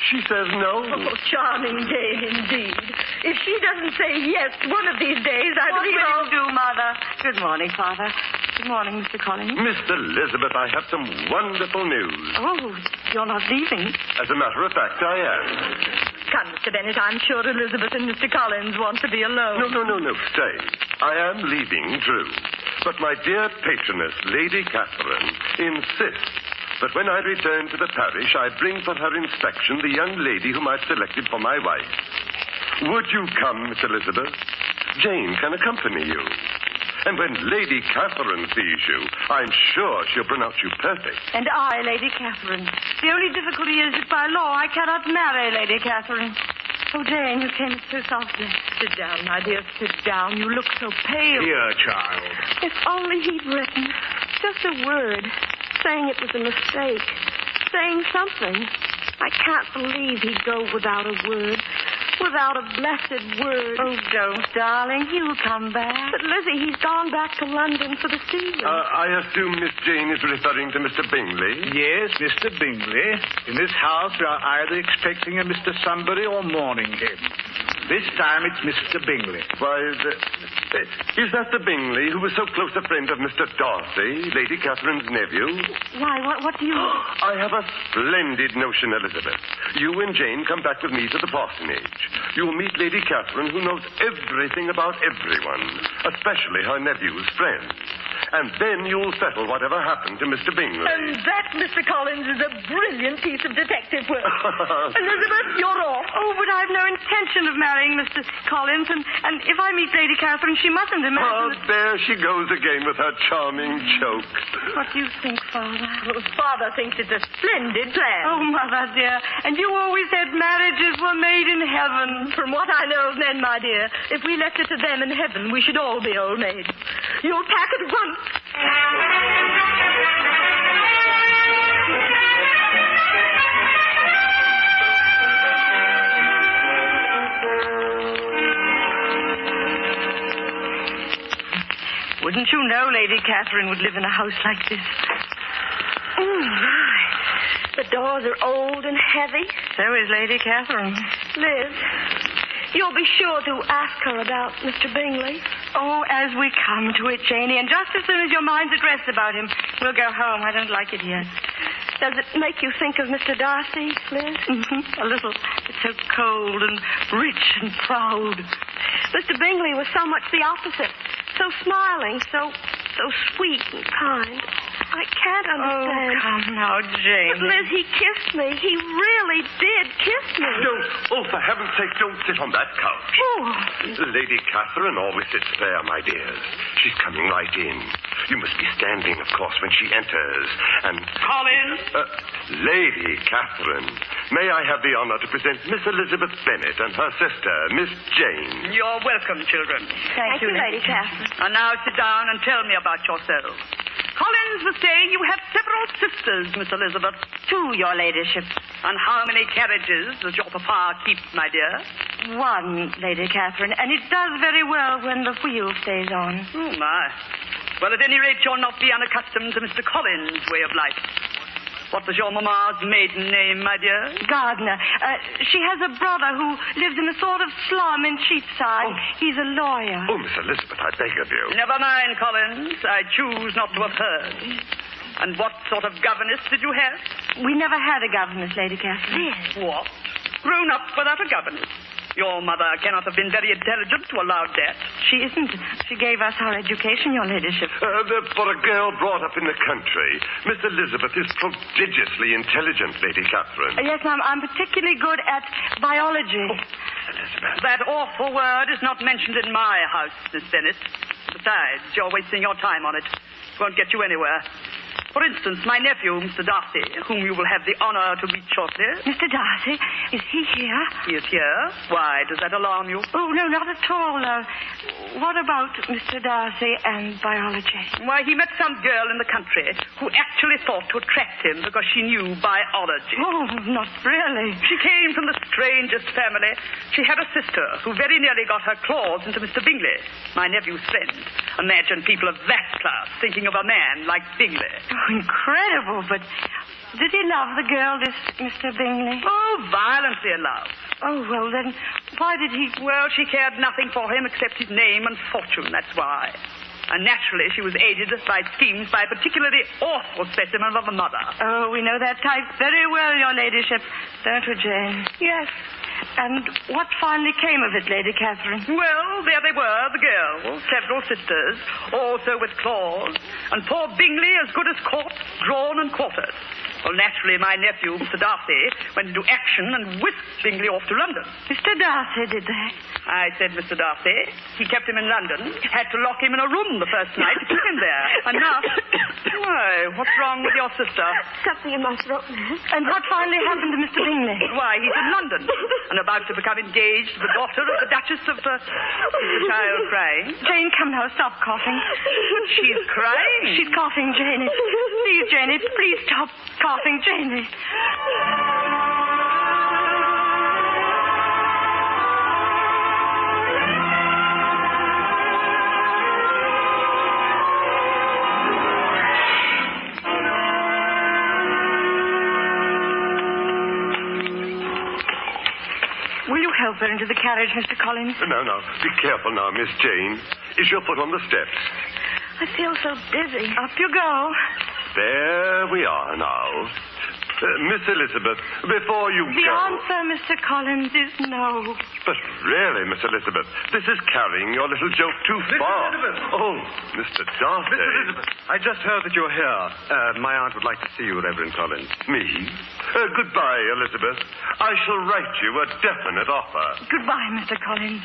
she says no. Oh, charming game indeed. If she doesn't say yes one of these days, I What believe will you do, Mother? Good morning, Father. Good morning, Mr. Collins. Miss Elizabeth, I have some wonderful news. Oh, you're not leaving? As a matter of fact, I am. Come, Mr. Bennett, I'm sure Elizabeth and Mr. Collins want to be alone. No, stay. I am leaving, true. But my dear patroness, Lady Catherine, insists that when I return to the parish, I bring for her inspection the young lady whom I've selected for my wife. Would you come, Miss Elizabeth? Jane can accompany you. And when Lady Catherine sees you, I'm sure she'll pronounce you perfect. And I, Lady Catherine. The only difficulty is that by law I cannot marry Lady Catherine. Oh, Jane, you came so softly. Sit down, my dear, sit down. You look so pale. Here, child. If only he'd written just a word, saying it was a mistake, saying something. I can't believe he'd go without a word. Without a blessed word. Oh, don't, darling. He'll come back. But, Lizzie, he's gone back to London for the season. I assume Miss Jane is referring to Mr. Bingley? Yes, Mr. Bingley. In this house, we are either expecting a Mr. Somebody or mourning him. This time it's Mr. Bingley. Why, is that the Bingley who was so close a friend of Mr. Darcy, Lady Catherine's nephew? Why, what do you... I have a splendid notion, Elizabeth. You and Jane come back with me to the parsonage. You'll meet Lady Catherine, who knows everything about everyone, especially her nephew's friends. And then you'll settle whatever happened to Mr. Bingley. And that, Mr. Collins, is a brilliant piece of detective work. Elizabeth, you're off. Oh, but I've no intention of marrying Mr. Collins, and if I meet Lady Catherine, she mustn't imagine there she goes again with her charming joke. What do you think, Father? Well, Father thinks it's a splendid plan. Oh, Mother, dear. And you always said marriages were made in heaven. From what I know of men, my dear, if we left it to them in heaven, we should all be old maids. You'll pack at once. Wouldn't you know Lady Catherine would live in a house like this? Oh, my. The doors are old and heavy. So is Lady Catherine. Liz, you'll be sure to ask her about Mr. Bingley. Oh, as we come to it, Janie, and just as soon as your mind's at rest about him, we'll go home. I don't like it here. Does it make you think of Mr. Darcy, Liz? Mm-hmm. A little. It's so cold and rich and proud. Mr. Bingley was so much the opposite. So smiling, so sweet and kind. I can't understand. Oh, come now, Jane. But, Liz, he kissed me. He really did kiss me. For heaven's sake, don't sit on that couch. Oh. Lady Catherine always sits there, my dears. She's coming right in. You must be standing, of course, when she enters. And... Collins? Lady Catherine, may I have the honor to present Miss Elizabeth Bennet and her sister, Miss Jane. You're welcome, children. Thank you, Lady Catherine. And now sit down and tell me about yourselves. Collins was saying you have several sisters, Miss Elizabeth. 2, your ladyship. And how many carriages does your papa keep, my dear? 1, Lady Catherine, and it does very well when the wheel stays on. Oh, my. Well, at any rate, you'll not be unaccustomed to Mr. Collins' way of life. What was your mamma's maiden name, my dear? Gardner. She has a brother who lives in a sort of slum in Cheapside. He's a lawyer. Oh, Miss Elizabeth, I beg of you. Never mind, Collins. I choose not to have heard. And what sort of governess did you have? We never had a governess, Lady Catherine. Yes. What? Grown up without a governess? Your mother cannot have been very intelligent to allow that. She isn't. She gave us our education, your ladyship. For a girl brought up in the country, Miss Elizabeth is prodigiously intelligent, Lady Catherine. Yes, ma'am. I'm particularly good at biology. Elizabeth. That awful word is not mentioned in my house, Miss Bennet. Besides, you're wasting your time on it. It won't get you anywhere. For instance, my nephew, Mr. Darcy, whom you will have the honor to meet shortly. Mr. Darcy? Is he here? He is here. Why, does that alarm you? Oh, no, not at all. What about Mr. Darcy and biology? Why, he met some girl in the country who actually thought to attract him because she knew biology. Oh, not really. She came from the strangest family. She had a sister who very nearly got her claws into Mr. Bingley, my nephew's friend. Imagine people of that class thinking of a man like Bingley. Oh, incredible, but did he love the girl, this Mr. Bingley? Oh, violently in love. Oh, well, then, why did he... Well, she cared nothing for him except his name and fortune, that's why. And naturally, she was aided by schemes by a particularly awful specimen of a mother. Oh, we know that type very well, your ladyship. Don't we, Jane? Yes. And what finally came of it, Lady Catherine? Well, there they were, the girls, several sisters, also with claws, and poor Bingley as good as caught, drawn and quartered. Well, naturally, my nephew, Mr. Darcy, went into action and whisked Bingley off to London. Mr. Darcy did that? I said Mr. Darcy. He kept him in London, had to lock him in a room the first night to keep him there. And now... Why, what's wrong with your sister? Something in my throat, Liz. And what finally happened to Mr. Bingley? Why, he's in London and about to become engaged to the daughter of the Duchess of... Is the child crying? Jane, come now, stop coughing. She's crying? She's coughing, Janie. Please, Janie, please stop coughing, Janie. Will you help her into the carriage, Mr. Collins? No. Be careful now, Miss Jane. Is your foot on the steps? I feel so dizzy. Up you go. There we are now. Miss Elizabeth, before you The go... answer, Mr. Collins, is no. But really, Miss Elizabeth, this is carrying your little joke too far. Elizabeth! Oh, Mr. Darcy. Miss Elizabeth, I just heard that you're here. My aunt would like to see you, Reverend Collins. Me? Goodbye, Elizabeth. I shall write you a definite offer. Goodbye, Mr. Collins.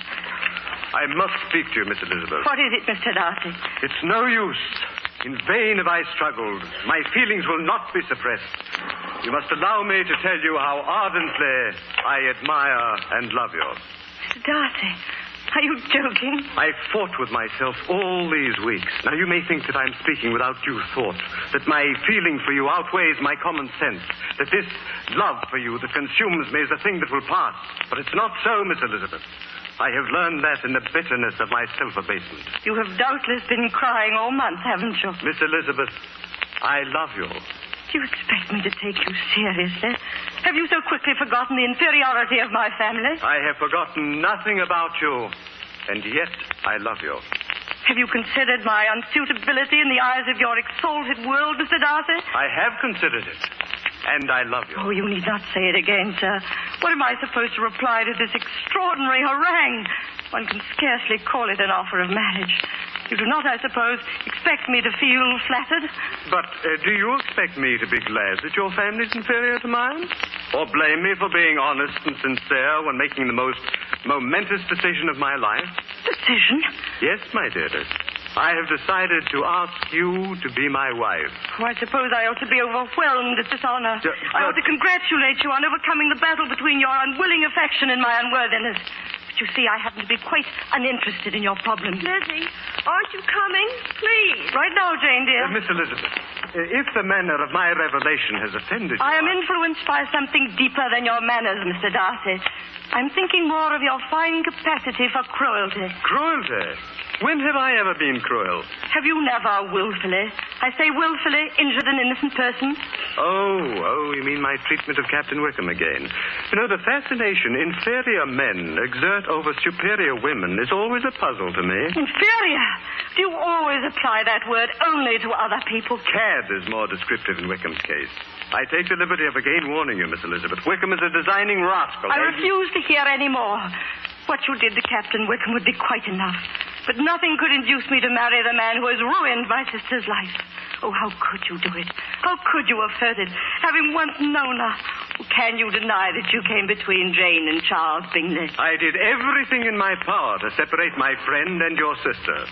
I must speak to you, Miss Elizabeth. What is it, Mr. Darcy? It's no use. In vain have I struggled. My feelings will not be suppressed. You must allow me to tell you how ardently I admire and love you. Mr. Darcy, are you joking? I've fought with myself all these weeks. Now, you may think that I'm speaking without due thought, that my feeling for you outweighs my common sense, that this love for you that consumes me is a thing that will pass. But it's not so, Miss Elizabeth. I have learned that in the bitterness of my self-abasement. You have doubtless been crying all month, haven't you? Miss Elizabeth, I love you. Do you expect me to take you seriously? Have you so quickly forgotten the inferiority of my family? I have forgotten nothing about you, and yet I love you. Have you considered my unsuitability in the eyes of your exalted world, Mr. Darcy? I have considered it, and I love you. Oh, you need not say it again, sir. What am I supposed to reply to this extraordinary harangue? One can scarcely call it an offer of marriage. You do not, I suppose, expect me to feel flattered? But do you expect me to be glad that your family's inferior to mine? Or blame me for being honest and sincere when making the most momentous decision of my life? Decision? Yes, my dearest. I have decided to ask you to be my wife. Oh, I suppose I ought to be overwhelmed at this honor. I ought to congratulate you on overcoming the battle between your unwilling affection and my unworthiness. But you see, I happen to be quite uninterested in your problems. Lizzie, aren't you coming? Please. Right now, Jane, dear. Miss Elizabeth, if the manner of my revelation has offended you... I am influenced by something deeper than your manners, Mr. Darcy. I'm thinking more of your fine capacity for cruelty. Cruelty? When have I ever been cruel? Have you never willfully, I say willfully, injured an innocent person? Oh, you mean my treatment of Captain Wickham again. You know, the fascination inferior men exert over superior women is always a puzzle to me. Inferior? Do you always apply that word only to other people? Cad is more descriptive in Wickham's case. I take the liberty of again warning you, Miss Elizabeth. Wickham is a designing rascal. I refuse to hear any more. What you did to Captain Wickham would be quite enough. But nothing could induce me to marry the man who has ruined my sister's life. Oh, how could you do it? How could you have heard it? Having once known her, can you deny that you came between Jane and Charles Bingley? I did everything in my power to separate my friend and your sister.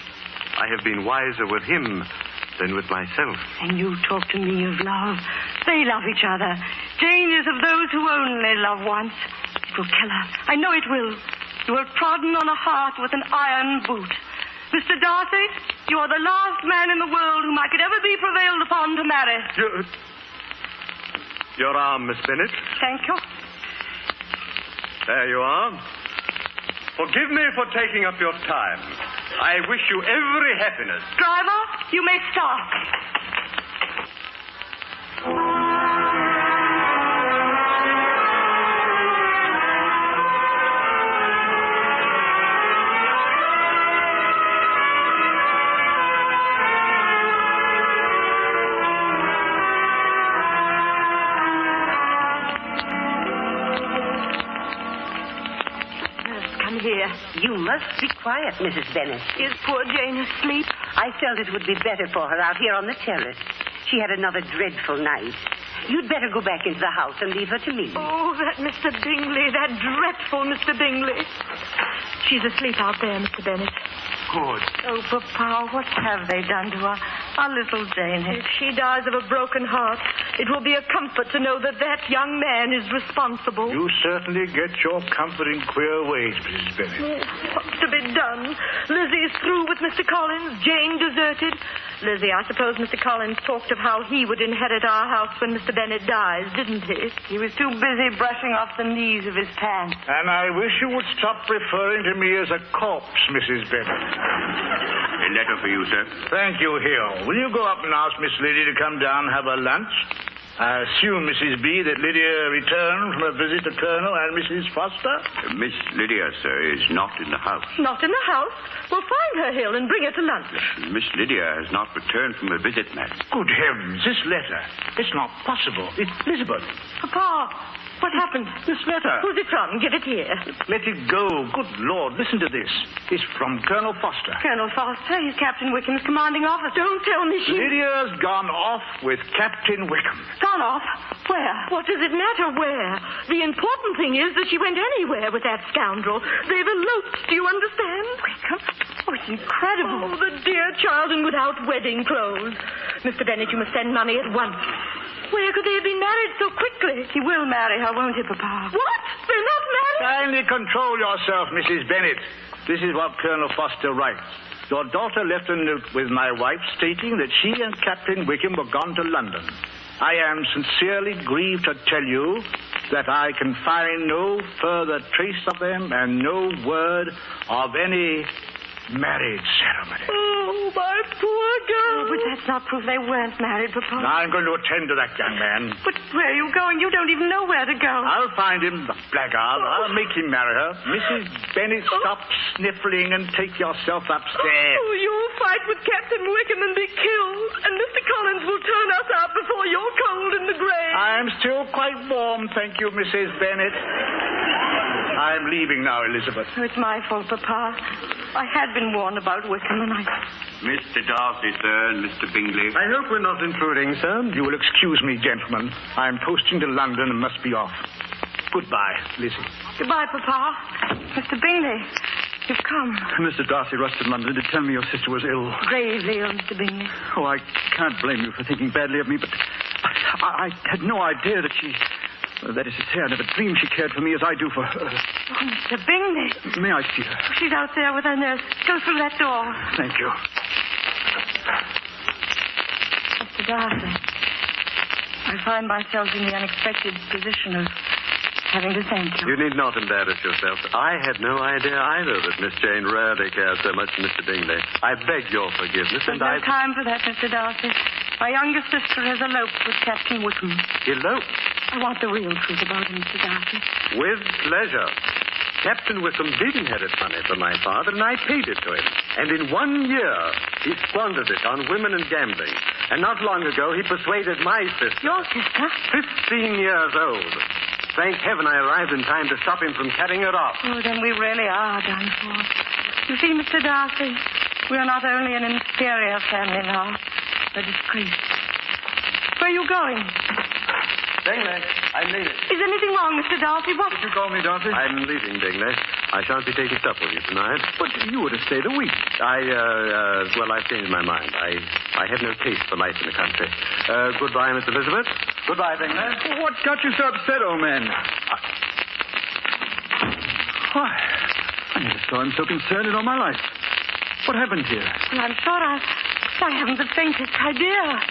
I have been wiser with him than with myself. And you talk to me of love. They love each other. Jane is of those who only love once. It will kill her. I know it will. You have trodden on a heart with an iron boot. Mr. Darcy, you are the last man in the world whom I could ever be prevailed upon to marry. Your arm, Miss Bennet. Thank you. There you are. Forgive me for taking up your time. I wish you every happiness. Driver, you may start. Here. You must be quiet, Mrs. Bennet. Is poor Jane asleep? I felt it would be better for her out here on the terrace. She had another dreadful night. You'd better go back into the house and leave her to me. Oh, that Mr. Bingley, that dreadful Mr. Bingley. She's asleep out there, Mr. Bennet. Good. Oh, Papa, what have they done to her? Our little Jane. If she dies of a broken heart, it will be a comfort to know that that young man is responsible. You certainly get your comfort in queer ways, Mrs. Bennet. What's to be done? Lizzie's through with Mr. Collins. Jane deserted. Lizzie, I suppose Mr. Collins talked of how he would inherit our house when Mr. Bennet dies, didn't he? He was too busy brushing off the knees of his pants. And I wish you would stop referring to me as a corpse, Mrs. Bennet. A letter for you, sir. Thank you, Hill. Will you go up and ask Miss Lady to come down and have her lunch? I assume, Mrs. B., that Lydia returned from a visit to Colonel and Mrs. Foster? Miss Lydia, sir, is not in the house. Not in the house? Well, find her, Hill, and bring her to lunch. Miss Lydia has not returned from a visit, madam. Good heavens, this letter. It's not possible. It's Elizabeth. Papa, what happened? This letter. Who's it from? Give it here. Let it go. Good Lord, listen to this. It's from Colonel Foster. Colonel Foster, he's Captain Wickham's commanding officer. Don't tell me she... Lydia's gone off with Captain Wickham. Gone off? Where? What does it matter where? The important thing is that she went anywhere with that scoundrel. They've eloped, do you understand? Wickham? Oh, it's incredible. Oh, the dear child, and without wedding clothes. Mr. Bennett, you must send money at once. Where could they have been married so quickly? He will marry her, won't he, Papa? What? They're not married? Kindly control yourself, Mrs. Bennett. This is what Colonel Foster writes. Your daughter left a note with my wife stating that she and Captain Wickham were gone to London. I am sincerely grieved to tell you that I can find no further trace of them and no word of any marriage ceremony. Oh, my poor girl. Oh, but that's not proof they weren't married, Papa. I'm going to attend to that young man. But where are you going? You don't even know where to go. I'll find him, the blackguard. I'll make him marry her. Mrs. Bennett, stop sniffling and take yourself upstairs. Oh, you'll fight with Captain Wickham and be killed. And Mr. Collins will turn us out before you're cold in the grave. I'm still quite warm, thank you, Mrs. Bennett. I'm leaving now, Elizabeth. Oh, it's my fault, Papa. I had been warned about Wickham, and Mr. Darcy, sir, and Mr. Bingley. I hope we're not intruding, sir. You will excuse me, gentlemen. I'm posting to London and must be off. Goodbye, Lizzie. Goodbye, Papa. Mr. Bingley, you've come. Mr. Darcy rushed to London to tell me your sister was ill. Gravely ill, Mr. Bingley. Oh, I can't blame you for thinking badly of me, but I had no idea that she... That is to say, I never dreamed she cared for me as I do for her. Oh, Mr. Bingley. May I see her? She's out there with her nurse. Go through that door. Thank you. Mr. Darcy, I find myself in the unexpected position of having to thank you. You need not embarrass yourself. I had no idea either that Miss Jane rarely cares so much for Mr. Bingley. I beg your forgiveness, There's and no time for that, Mr. Darcy. My youngest sister has eloped with Captain Wickham. Eloped? I want the real truth about him, Mr. Darcy. With pleasure. Captain Wickham did inherit money from my father, and I paid it to him. And in 1 year, he squandered it on women and gambling. And not long ago, he persuaded my sister... Your sister? 15 years old. Thank heaven I arrived in time to stop him from carrying her off. Oh, then we really are done for. You see, Mr. Darcy, we are not only an inferior family now, but a disgrace. Where are you going? Bingley, I'm leaving. Is anything wrong, Mr. Darcy? What? Did you call me, Darcy? I'm leaving, Bingley. I shan't be taking supper with you tonight. But you were to stay the week. Well, I've changed my mind. I have no taste for life in the country. Goodbye, Miss Elizabeth. Goodbye, Bingley. What got you so upset, old man? Why, I never saw him so concerned in all my life. What happened here? Well, I'm sure I haven't the faintest idea.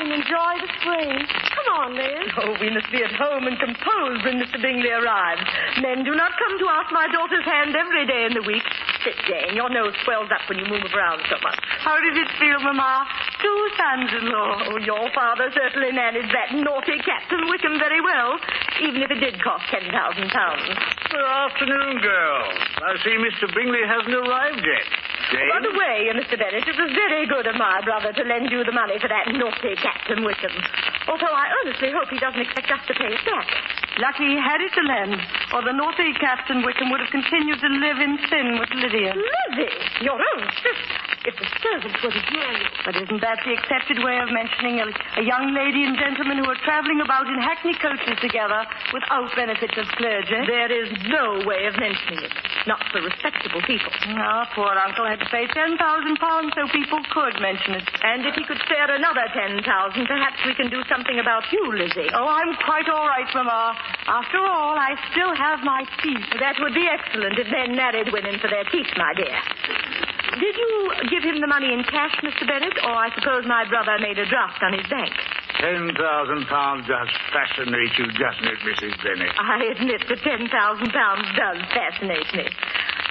Enjoy the spring. Come on, Liz. Oh, we must be at home and composed when Mr. Bingley arrives. Men do not come to ask my daughter's hand every day in the week. Sit, Jane. Your nose swells up when you move around so much. How did it feel, Mamma? 2 sons-in-law. Oh, your father certainly managed that naughty Captain Wickham very well, even if it did cost £10,000. Good afternoon, girls. I see Mr. Bingley hasn't arrived yet. Jane? By the way, Mr. Bennett, it was very good of my brother to lend you the money for that naughty Captain Wickham. Although I earnestly hope he doesn't expect us to pay it back. Lucky he had it to lend, or the naughty Captain Wickham would have continued to live in sin with Lydia. Lizzie, your own sister. if the servants were to hear you. But isn't that the accepted way of mentioning a young lady and gentleman who are traveling about in hackney coaches together without benefits of clergy? There is no way of mentioning it. Not for respectable people. Our poor uncle had to pay £10,000 so people could mention it. And if he could spare another 10,000, perhaps we can do something about you, Lizzie. Oh, I'm quite all right, Mama. After all, I still have my teeth. That would be excellent if men married women for their teeth, my dear. Did you give him the money in cash, Mr. Bennett, or I suppose my brother made a draft on his bank? £10,000 does fascinate you, doesn't it, Mrs. Bennett? I admit that £10,000 does fascinate me.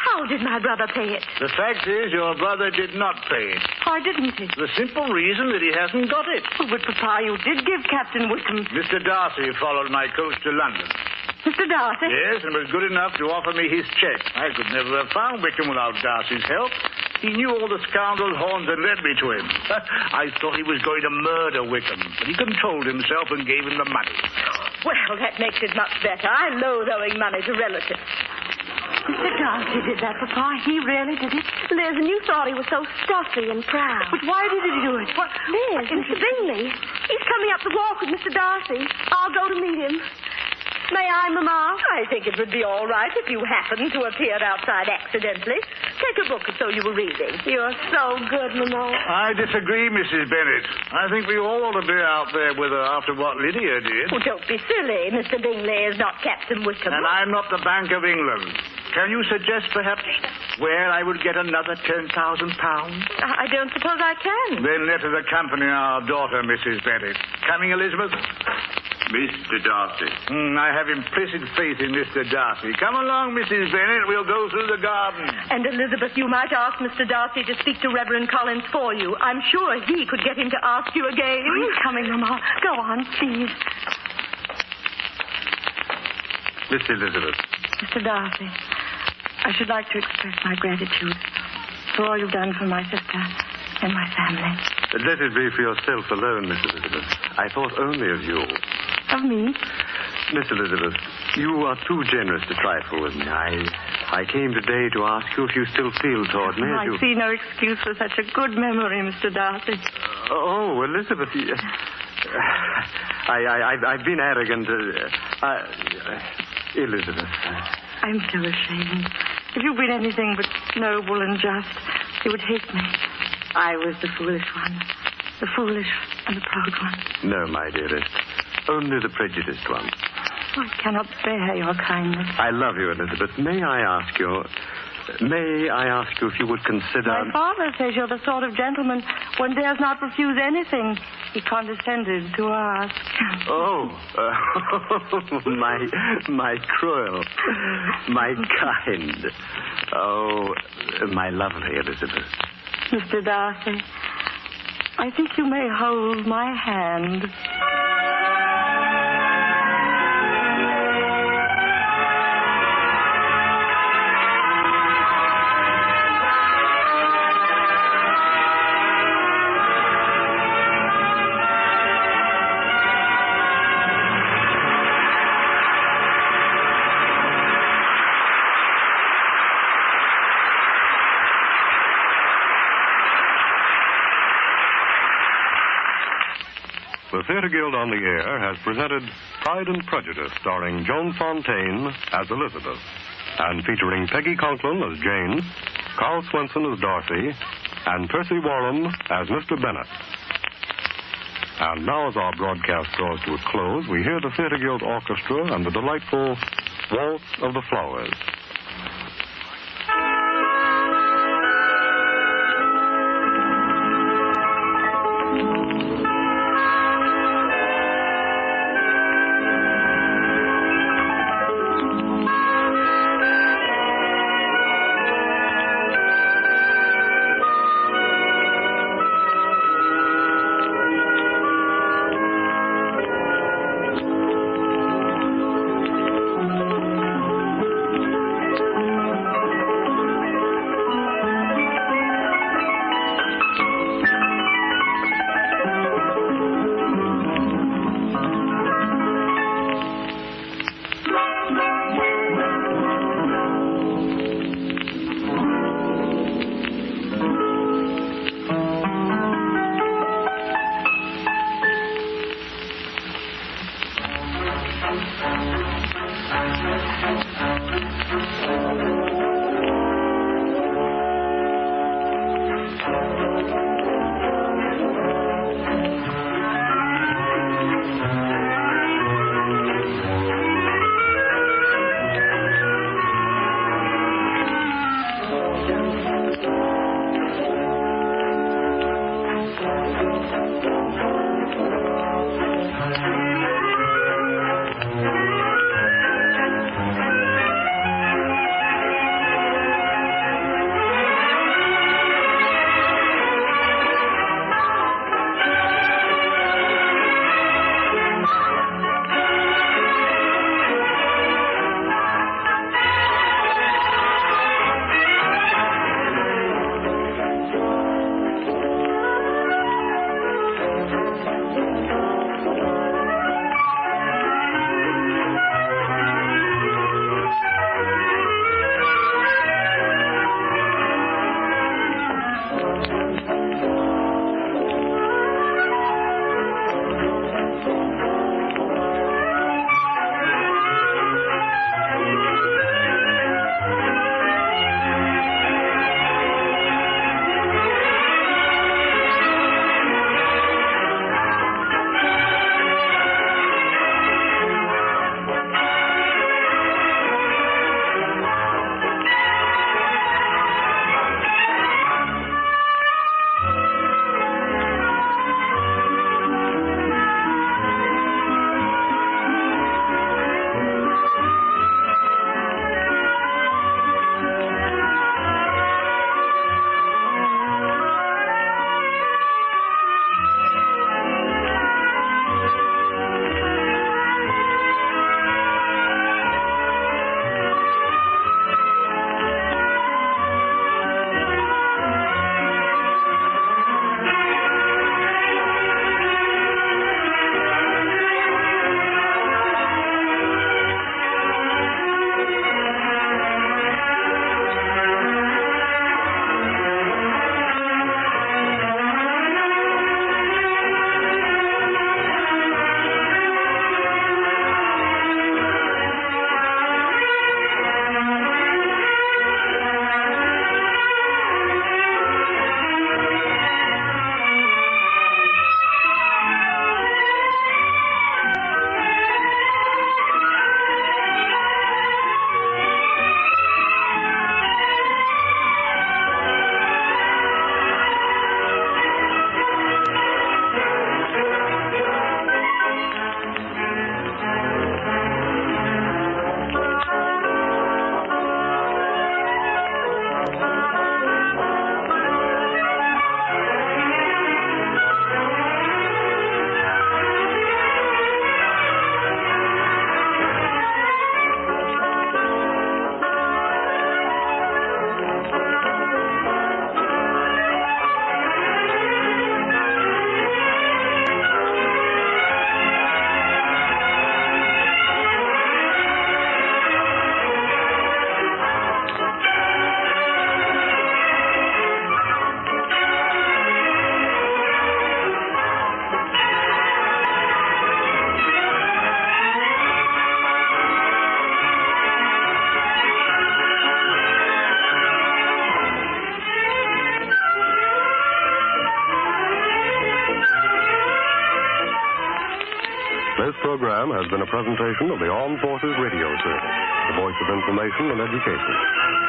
How did my brother pay it? The fact is, your brother did not pay it. Why didn't he? The simple reason that he hasn't got it. Oh, but, Papa, you did give Captain Wickham... Mr. Darcy followed my coach to London. Mr. Darcy? Yes, and was good enough to offer me his cheque. I could never have found Wickham without Darcy's help. He knew all the scoundrel's horns had led me to him. I thought he was going to murder Wickham, but he controlled himself and gave him the money. Well, that makes it much better. I loathe owing money to relatives. Mr. Darcy did that, Papa. He really did it. Liz, and you thought he was so stuffy and proud. But why did he do it? What? Liz, Mr. Bingley. He's coming up the walk with Mr. Darcy. I'll go to meet him. May I, Mama? I think it would be all right if you happened to appear outside accidentally. Take a book or so you were reading. You're so good, Mama. I disagree, Mrs. Bennett. I think we all ought to be out there with her after what Lydia did. Oh, don't be silly. Mr. Bingley is not Captain Wickham. And I'm not the Bank of England. Can you suggest, perhaps, where I would get another £10,000? I don't suppose I can. Then let us accompany our daughter, Mrs. Bennett. Coming, Elizabeth? Mr. Darcy. I have implicit faith in Mr. Darcy. Come along, Mrs. Bennett. We'll go through the garden. And, Elizabeth, you might ask Mr. Darcy to speak to Reverend Collins for you. I'm sure he could get him to ask you again. I'm coming, Mama. Go on, please. Miss Elizabeth. Mr. Darcy, I should like to express my gratitude for all you've done for my sister and my family. Let it be for yourself alone, Miss Elizabeth. I thought only of you. Of me? Miss Elizabeth, you are too generous to trifle with me. I came today to ask you if you still feel toward me. I see no excuse for such a good memory, Mr. Darcy. Oh, Elizabeth, I've been arrogant. Elizabeth. I'm so ashamed. If you've been anything but noble and just, you would hate me. I was the foolish one. The foolish and the proud one. No, my dearest. Only the prejudiced one. I cannot bear your kindness. I love you, Elizabeth. May I ask you if you would consider... My father says you're the sort of gentleman one dares not refuse anything he condescended to ask. Oh, my cruel, my kind. Oh, my lovely Elizabeth. Mr. Darcy, I think you may hold my hand. The Theatre Guild on the Air has presented Pride and Prejudice, starring Joan Fontaine as Elizabeth, and featuring Peggy Conklin as Jane, Carl Swenson as Darcy, and Percy Warren as Mr. Bennett. And now, as our broadcast draws to a close, we hear the Theatre Guild Orchestra and the delightful Waltz of the Flowers. program has been a presentation of the Armed Forces Radio Service, the voice of information and education.